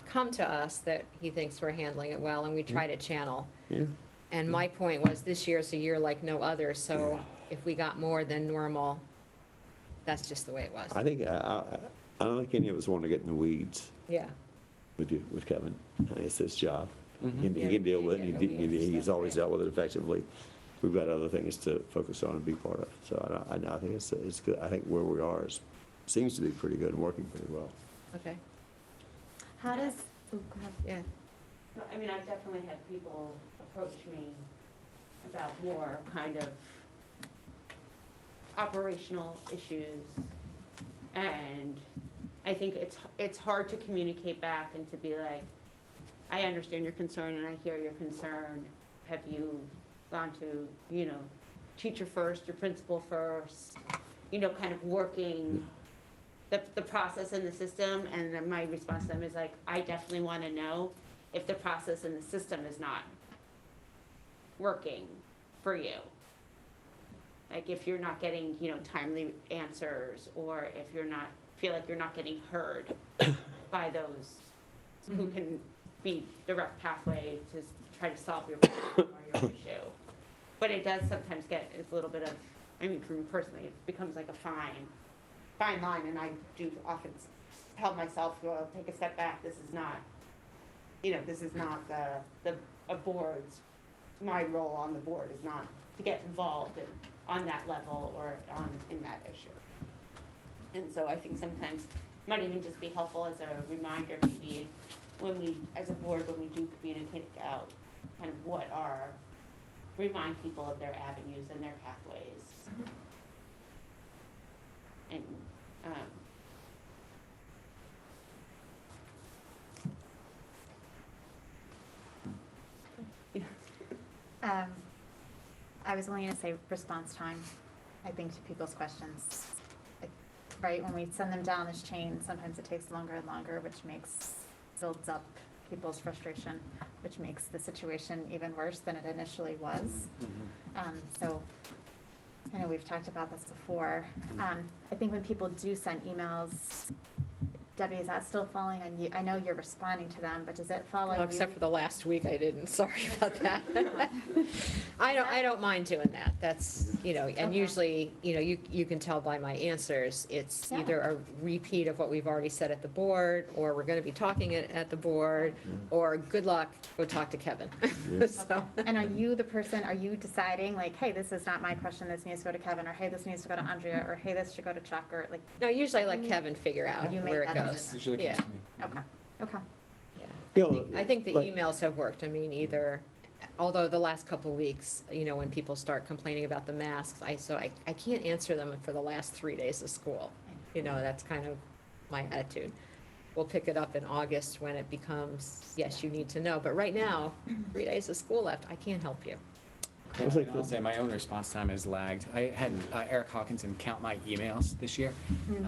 come to us, that he thinks we're handling it well, and we try to channel. Yeah. And my point was, this year's a year like no other, so if we got more than normal, that's just the way it was. I think, I don't think any of us want to get in the weeds Yeah, with Kevin. It's his job. Mhm. He can deal with it. Yeah, we He's always dealt with it effectively. We've got other things to focus on and be part of. So I think it's good. I think where we are seems to be pretty good and working pretty well. okay, How does, go ahead. yeah, I mean, I've definitely had people approach me about more kind of operational issues. And I think it's hard to communicate back and to be like, I understand your concern and I hear your concern. Have you gone to, teacher first, your principal first, kind of working the process in the system? And then my response to them is like, I definitely want to know if the process in the system is not working for you. Like if you're not getting, timely answers, or if feel like you're not getting heard by those who can be direct pathway to try to solve your problem or your issue. But it does sometimes get a little bit of, for me personally, it becomes like a fine line, and I do often tell myself, well, take a step back, this is not a board's, my role on the board is not to get involved on that level or in that issue. And so I think sometimes it might even just be helpful as a reminder, maybe when we, as a board, when we do communicate out, kind of remind people of their avenues and their pathways. And, I was only going to say response time, I think, to people's questions. right, when we send them down this chain, sometimes it takes longer and longer, which builds up people's frustration, which makes the situation even worse than it initially was. So, I know we've talked about this before. I think when people do send emails, Debbie, is that still falling on you? I know you're responding to them, but does it fall on Well, you? except for the last week, I didn't, sorry about that. I don't mind doing that, that's, and Okay. usually, you can tell by my answers, it's Yeah. either a repeat of what we've already said at the board, or we're gonna be talking at the board, or good luck, go talk to Kevin. Yeah. So, And are you deciding, like, hey, this is not my question, this needs to go to Kevin, or hey, this needs to go to Andrea, or hey, this should go to Chuck, or like, no, usually I let Kevin figure out You make where it that goes. decision. Usually Yeah. comes to me. okay. Yeah. You know, I think the like- emails have worked. I mean, either, although the last couple of weeks, when people start complaining about the masks, I can't answer them for the last 3 days of school. That's kind of my attitude. We'll pick it up in August when it becomes, yes, you need to know. But right now, 3 days of school left, I can't help you. I was like, I'll say my own response time has lagged. I had Eric Hawkinson count my emails this year.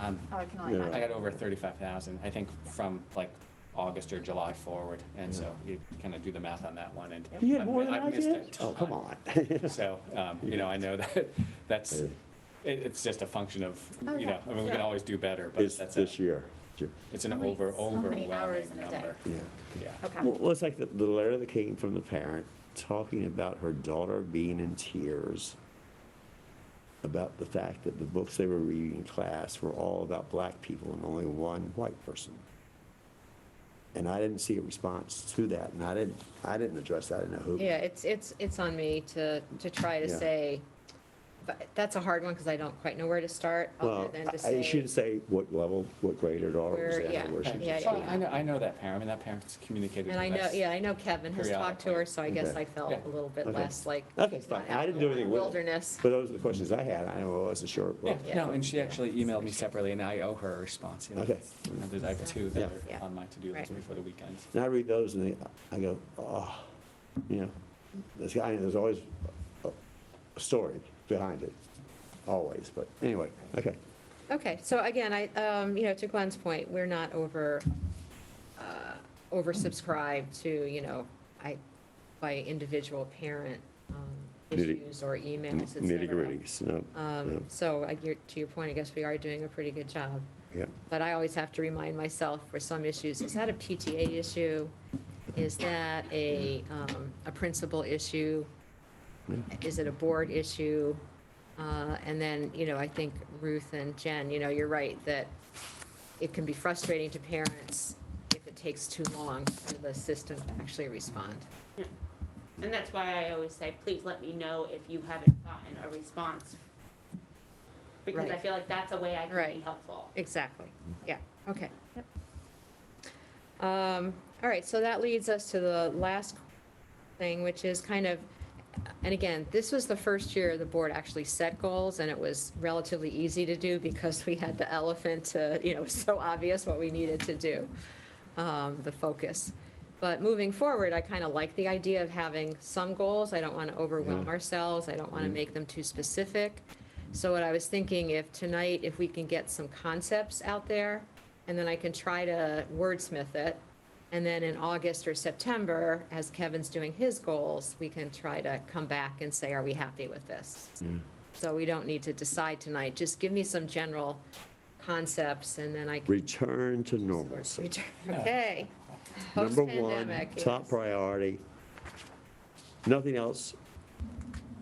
Oh, I can only Yeah. I imagine. got over 35,000, I think, from like August or July forward, and so you kind of do the math on that one, and You had more than I've I missed did? a Oh, come ton. on. So, I know that's, it's just a function of, Oh, yeah. I mean, we can Sure. always do better, but It's that's this year. it's an Only so many overwhelming hours in a day. number. Yeah. Yeah. Okay. Well, it's like the letter that came from the parent talking about her daughter being in tears about the fact that the books they were reading in class were all about black people and only one white person. And I didn't see a response to that, and I didn't address that. I didn't know who. Yeah, it's on me to try to Yeah. say, but that's a hard one because I don't quite know where to start, other Well, than to I say. shouldn't say what level, what grade her daughter was Where- in, yeah, or where she was. yeah, So yeah. I know that parent, I mean, that parent's communicated And I with know, us. I know Kevin has talked to her, so I guess Okay. I felt Yeah. a little bit Okay. less like. Okay, fine. I didn't do anything with it. Wilderness. But those are the questions I had. I wasn't sure. Yeah, Yeah. no, and she actually emailed me separately, and I owe her a response. Okay. I have two that Yeah. are on my to-do list Right. before the weekend. And I read those and I go, oh, this guy, there's always a story behind it, always. But anyway, okay. Okay, so again, to Glenn's point, we're not oversubscribed to, by individual parent Nitty- issues or emails, et cetera. Nitty-gritties, no. So to your point, I guess we are doing a pretty good job. Yeah. But I always have to remind myself for some issues, is that a PTA issue? Is that a principal issue? Is it a board issue? And then, I think Ruth and Jen, you're right, that it can be frustrating to parents if it takes too long for the system to actually respond. Yeah. And that's why I always say, please let me know if you haven't gotten a response. Because I Right. feel like that's a way I can be Right. helpful. Exactly, yeah, okay. All right, so that leads us to the last thing, which is kind of, and again, this was the first year the board actually set goals, and it was relatively easy to do because we had the elephant to, it was so obvious what we needed to do, the focus. But moving forward, I kind of like the idea of having some goals. I don't want to overwhelm ourselves. I don't want to make them too specific. So what I was thinking, if we can get some concepts out there, and then I can try to wordsmith it, and then in August or September, as Kevin's doing his goals, we can try to come back and say, are we happy with this? So we don't need to decide tonight. Just give me some general concepts, and then I can. Return to normalcy. Okay. Number one, Post-pandemic, top yes. priority. Nothing else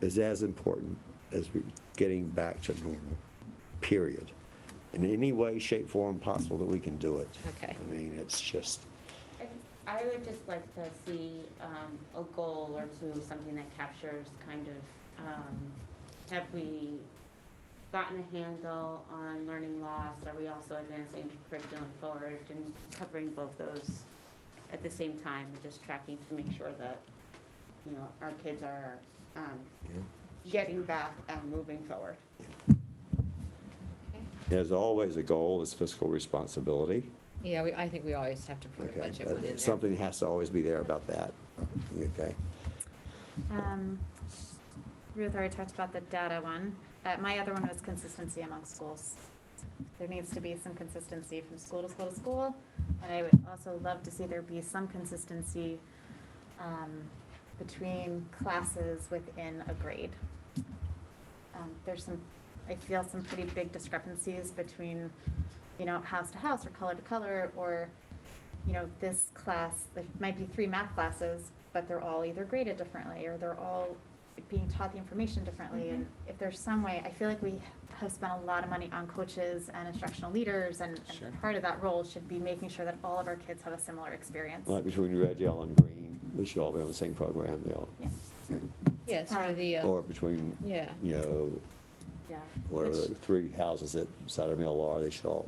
is as important as getting back to normal, period. In any way, shape, form possible that we can do it. Okay. I mean, it's just, I would just like to see a goal or two, something that captures kind of, have we gotten a handle on learning loss? Are we also advancing curriculum forward and covering both those at the same time, and just tracking to make sure that, our kids are getting back and moving forward. as always, a goal is fiscal responsibility. Yeah, I think we always have to put a Okay, budget one in there. something has to always be there about that. Okay. Ruth already talked about the data one. My other one was consistency among schools. There needs to be some consistency from school to school to school, and I would also love to see there be some consistency between classes within a grade. There's some, I feel some pretty big discrepancies between, you know, house to house or color to color, or, you know, this class, there might be 3 math classes, but they're all either graded differently, or they're all being taught the information differently. And if there's some way, I feel like we have spent a lot of money on coaches and instructional leaders, and Sure. part of that role should be making sure that all of our kids have a similar experience. Like between red, yellow, and green, they should all be on the same program, they all. Yeah. Yeah, sort of the, Or between, yeah. you know, Yeah. whatever the 3 houses that Cider Mill are, they should all,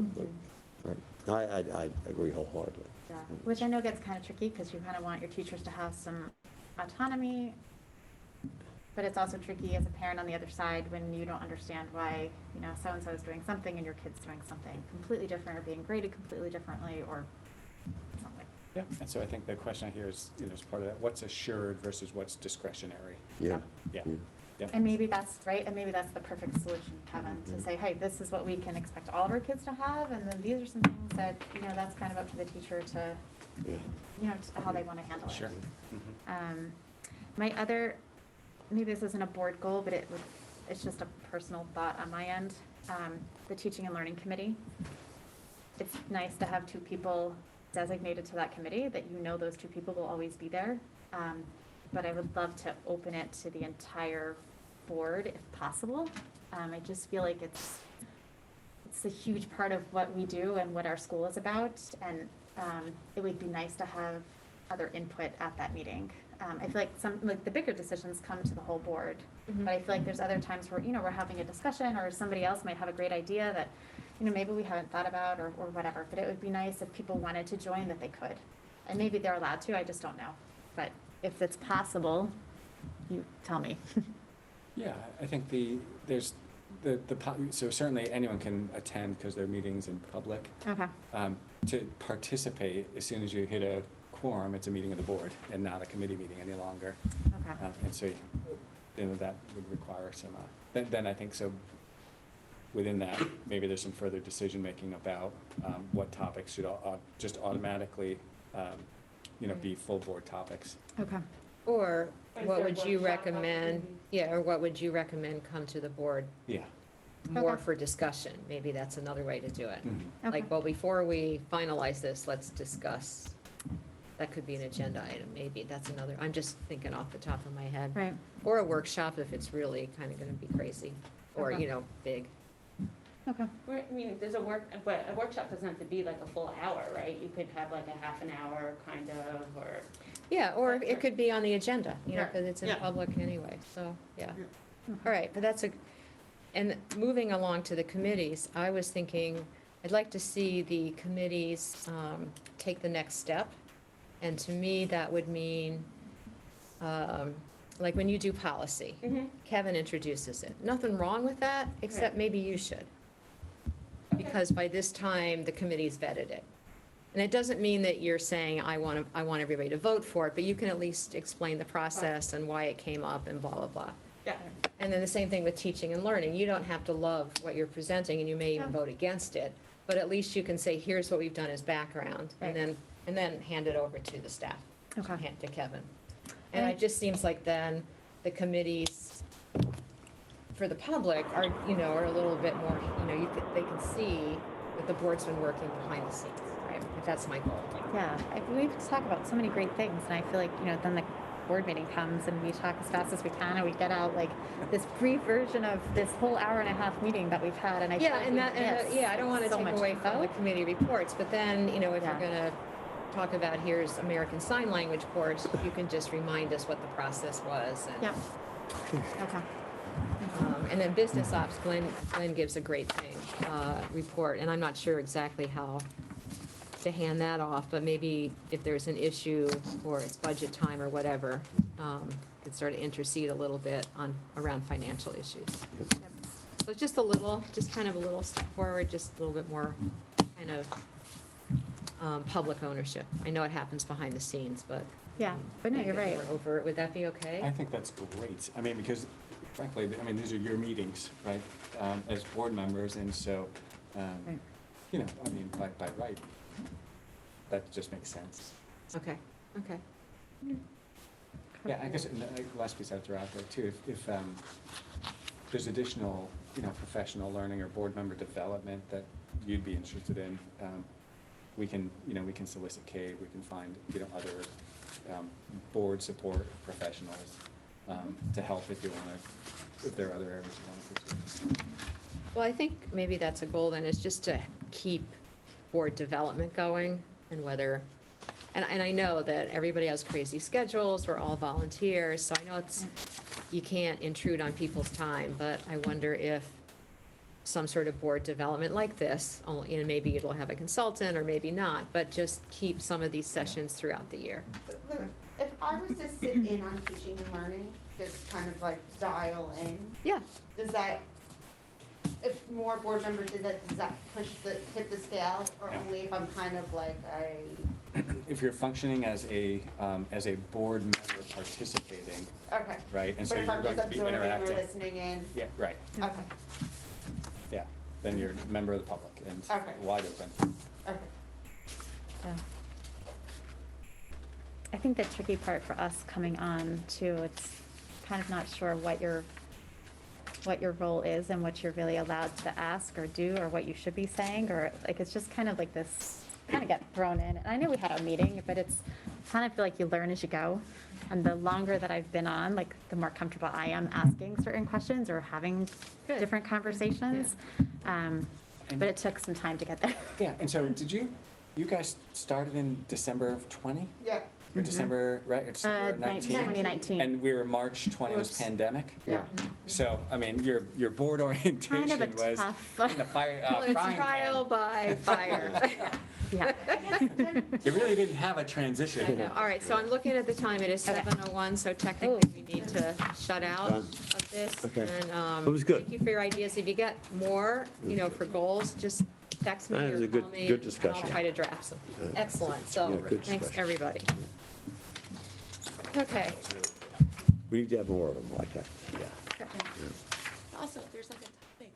right. I agree wholeheartedly. Yeah, which I know gets kind of tricky, because you kind of want your teachers to have some autonomy, but it's also tricky as a parent on the other side when you don't understand why, you know, so-and-so is doing something and your kid's doing something completely different, or being graded completely differently, or something. Yeah, and so I think the question I hear is, you know, as part of that, what's assured versus what's discretionary? Yeah. Yeah. Yeah. Yeah. And maybe that's right, and maybe that's the perfect solution, Kevin, to say, hey, this is what we can expect all of our kids to have, and then these are some things that, you know, that's kind of up to the teacher to, Yeah. you know, how they want to handle it. Sure. Mhm. My other, maybe this isn't a board goal, but it's just a personal thought on my end. The Teaching and Learning Committee. It's nice to have 2 people designated to that committee, that you know those 2 people will always be there. But I would love to open it to the entire board if possible. I just feel like it's a huge part of what we do and what our school is about, and it would be nice to have other input at that meeting. I feel like the bigger decisions come to the whole board, but I feel like there's other times where, you know, we're having a discussion, or somebody else might have a great idea that, you know, maybe we haven't thought about, or whatever, but it would be nice if people wanted to join, that they could. And maybe they're allowed to, I just don't know. But if it's possible, you tell me. Yeah, I think so certainly anyone can attend because they're meetings in public. Okay. To participate, as soon as you hit a quorum, it's a meeting of the board and not a committee meeting any longer. Okay. And so, you know, that would require some, then I think so, within that, maybe there's some further decision-making about what topics should just automatically, you know, be full board topics. Okay. Or Is what there would you workshop recommend, opportunities? yeah, or what would you recommend come to the board Yeah. more Okay. for discussion? Maybe that's another way to do it. Mhm. Okay. Like, well, before we finalize this, let's discuss. That could be an agenda item, maybe. That's another, I'm just thinking off the top of my head. Right. Or a workshop if it's really kind of going to be crazy, or, Okay. you know, big. Okay. I mean, but a workshop doesn't have to be like a full hour, right? You could have like a half an hour kind of, or. Yeah, or it could be on the agenda, you know, Right. because it's in Yeah. public anyway, so, yeah. Mhm. All right, but and moving along to the committees, I was thinking, I'd like to see the committees take the next step. And to me, that would mean, like when you do policy, Kevin introduces it. Nothing wrong with that, except Right. maybe you should. Because by this time, the committee's vetted it. And it doesn't mean that you're saying, I want everybody to vote for it, but you can at least explain the process and why it came up and blah, blah, blah. Yeah. And then the same thing with teaching and learning. You don't have to love what you're presenting, and you may even Yeah. vote against it, but at least you can say, here's what we've done as background, Right. and then hand it over to the staff, Okay. to Kevin. And it just seems like then the committees for the public are, you know, are a little bit more, you know, they can see that the board's been working behind the scenes, right? If that's my goal. Yeah, we talk about so many great things, and I feel like, you know, then the board meeting comes and we talk as fast as we can, and we get out like this brief version of this whole hour and a half meeting that we've had, and I feel Yeah, like and we that, miss yeah, I don't want to so take much away from info. the committee reports, but then, you know, if Yeah. you're gonna talk about, here's American Sign Language course, you can just remind us what the process was. And, Yep. Okay. and then business ops, Glenn gives a great thing, report, and I'm not sure exactly how to hand that off, but maybe if there's an issue or it's budget time or whatever, could sort of intercede a little bit around financial issues. So just kind of a little step forward, just a little bit more kind of public ownership. I know it happens behind the scenes, but. Yeah, but no, make you're it right. more overt. Would that be okay? I think that's great. I mean, because frankly, I mean, these are your meetings, right, as board members, and so Right. You know, I mean, by right, that just makes sense. Okay, okay. Yeah, I guess, and the last piece I'd throw out there too, if there's additional, you know, professional learning or board member development that you'd be interested in, we can, you know, we can solicit CADE, we can find, you know, other board support professionals to help if you want to, if there are other areas you want to pursue. Well, I think maybe that's a goal then, is just to keep board development going, and whether, and I know that everybody has crazy schedules, we're all volunteers, so I know it's, you can't intrude on people's time, but I wonder if some sort of board development like this, only, you know, maybe it'll have a consultant or maybe not, but just keep some of these sessions throughout the year. If I was to sit in on teaching and learning, just kind of like dial in, Yeah, does that, if more board members did that, does that tip the scale? Or Yeah. only if I'm kind of like If you're functioning as a board member participating, okay. right, and so But if you're I'm going just to be observing or interacting. listening in, Yeah, right, okay, yeah, then you're a member of the public and Okay. wide open. okay. Yeah. I think the tricky part for us coming on too, it's kind of not sure what your role is and what you're really allowed to ask or do, or what you should be saying, or like, it's just kind of like this, kind of get thrown in. And I know we had our meeting, but it's kind of feel like you learn as you go. And the longer that I've been on, like, the more comfortable I am asking certain questions or having Good. different conversations. But it took some time to get there. Yeah, and so did you guys started in December of 20? Yeah, Or December, right, or December 19? 2019. And we were March 20 was Whoops. pandemic? yeah. So, I mean, your board orientation Kind of a was tough. in the fire, well, it's frying trial pan. by fire. Yeah. You really didn't have a transition. I know. All right, so I'm looking at the time, it is Okay. 7:01, so technically we need to shut out Done. of this. Okay. And, It was good. thank you for your ideas. If you get more, you know, for goals, just text me That was or a good- call me. good and discussion. I'll try to draft some. Excellent, Yeah, so, good thanks, discussion. everybody. Okay. We need to have more of them like that, yeah. Also, if there's like a topic